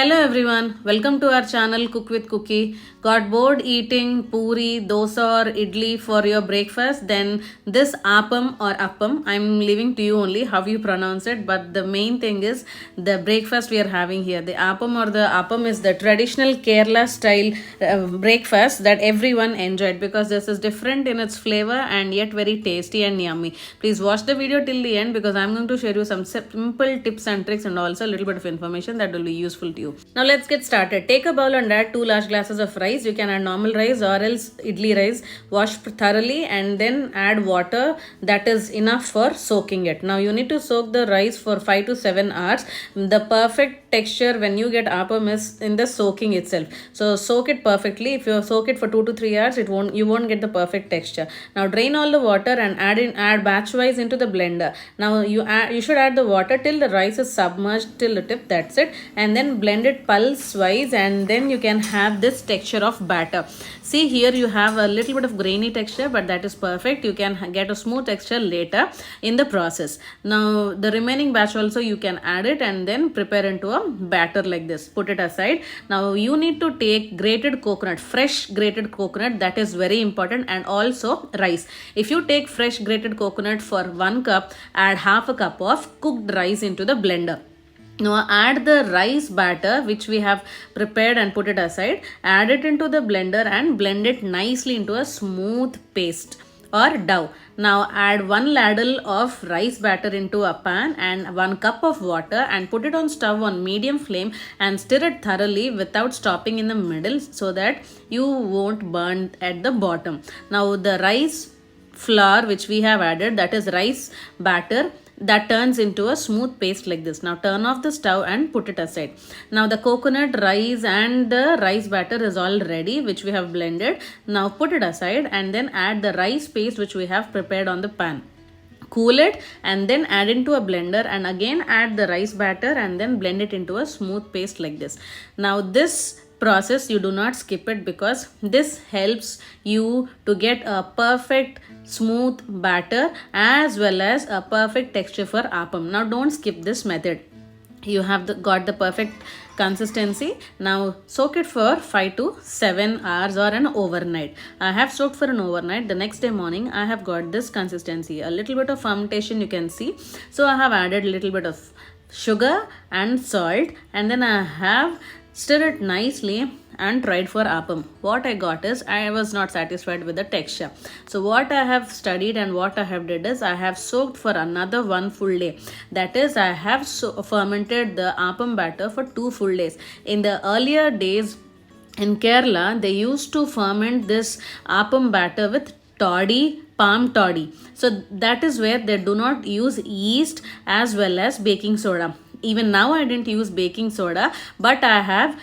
Hello everyone, welcome to our channel Cook with Cookie. Got bored eating puri, dosa or idli for your breakfast? Then this appam or appam, I'm leaving to you only how you pronounce it. But the main thing is the breakfast we are having here. The appam is the traditional Kerala style breakfast that everyone enjoyed because this is different in its flavor and yet very tasty and yummy. Please watch the video till the end because I'm going to share you some simple tips and tricks and also a little bit of information that will be useful to you. Now let's get started. Take a bowl and add 2 large glasses of rice. You can add normal rice or else idli rice. Wash thoroughly and then add water that is enough for soaking it. Now you need to soak the rice for 5 to 7 hours. The perfect texture when you get appam is in the soaking itself. So soak it perfectly. If you soak it for 2 to 3 hours, you won't get the perfect texture. Now drain all the water and add batch wise into the blender. Now you should add the water till the rice is submerged till the tip. That's it. And then blend it pulse wise and then you can have this texture of batter. See here you have a little bit of grainy texture, but that is perfect. You can get a smooth texture later in the process. Now the remaining batch also you can add it and then prepare into a batter like this. Put it aside. Now you need to take grated coconut, fresh grated coconut, that is very important, and also rice. If you take fresh grated coconut for 1 cup, add half a cup of cooked rice into the blender. Now add the rice batter which we have prepared and put it aside. Add it into the blender and blend it nicely into a smooth paste or dough. Now add 1 ladle of rice batter into a pan and 1 cup of water and put it on stove on medium flame and stir it thoroughly without stopping in the middle so that you won't burn at the bottom. Now the rice flour which we have added, that is rice batter, that turns into a smooth paste like this. Now turn off the stove and put it aside. Now the coconut, rice and the rice batter is all ready which we have blended. Now put it aside and then add the rice paste which we have prepared on the pan. Cool it and then add into a blender and again add the rice batter and then blend it into a smooth paste like this. Now this process you do not skip it because this helps you to get a perfect smooth batter as well as a perfect texture for appam. Now don't skip this method. You have got the perfect consistency. Now soak it for 5 to 7 hours or an overnight. I have soaked for an overnight. The next day morning I have got this consistency. A little bit of fermentation you can see. So I have added a little bit of sugar and salt and then I have stir it nicely and tried for appam. What I got is I was not satisfied with the texture. So what I have studied and what I have did is I have soaked for another 1 full day. That is I have fermented the appam batter for 2 full days. In the earlier days in Kerala, they used to ferment this appam batter with toddy, palm toddy. So that is where they do not use yeast as well as baking soda. Even now I didn't use baking soda, but I have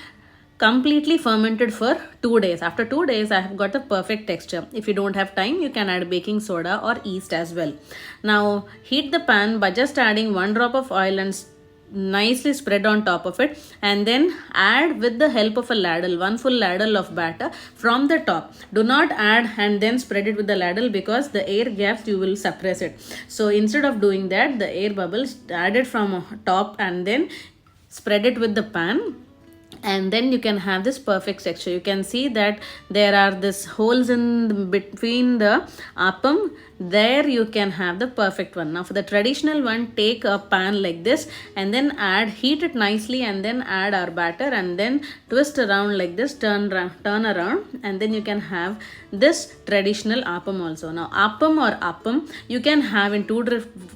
completely fermented for 2 days. After 2 days I have got the perfect texture. If you don't have time, you can add baking soda or yeast as well. Now heat the pan by just adding 1 drop of oil and nicely spread on top of it and then add with the help of a ladle 1 full ladle of batter from the top. Do not add and then spread it with the ladle because the air gaps you will suppress it. So instead of doing that, the air bubbles, add it from top and then spread it with the pan. And then you can have this perfect texture. You can see that there are this holes in between the appam. There you can have the perfect one. Now for the traditional one, take a pan like this and then heat it nicely and then add our batter and then twist around like this, turn around and then you can have this traditional appam also. Now appam or appam you can have in 2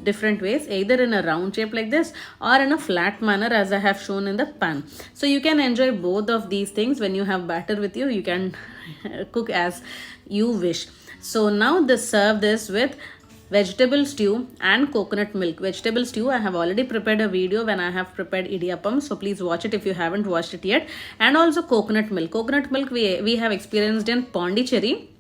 different ways, either in a round shape like this or in a flat manner as I have shown in the pan. So you can enjoy both of these things. When you have batter with you, you can cook as you wish. So now serve this with vegetable stew and coconut milk. Vegetable stew, I have already prepared a video when I have prepared idiyappam, so please watch it if you haven't watched it yet. And also coconut milk. Coconut milk we have experienced in Pondicherry,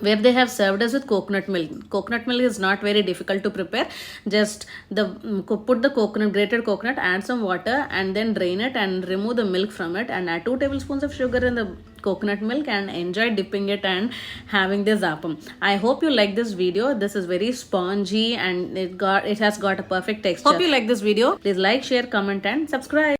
where they have served us with coconut milk. Coconut milk is not very difficult to prepare. Just put the grated coconut, add some water and then drain it and remove the milk from it and add 2 tablespoons of sugar in the coconut milk and enjoy dipping it and having this appam. I hope you like this video. This is very spongy and it has got a perfect texture. Hope you like this video. Please like, share, comment and subscribe.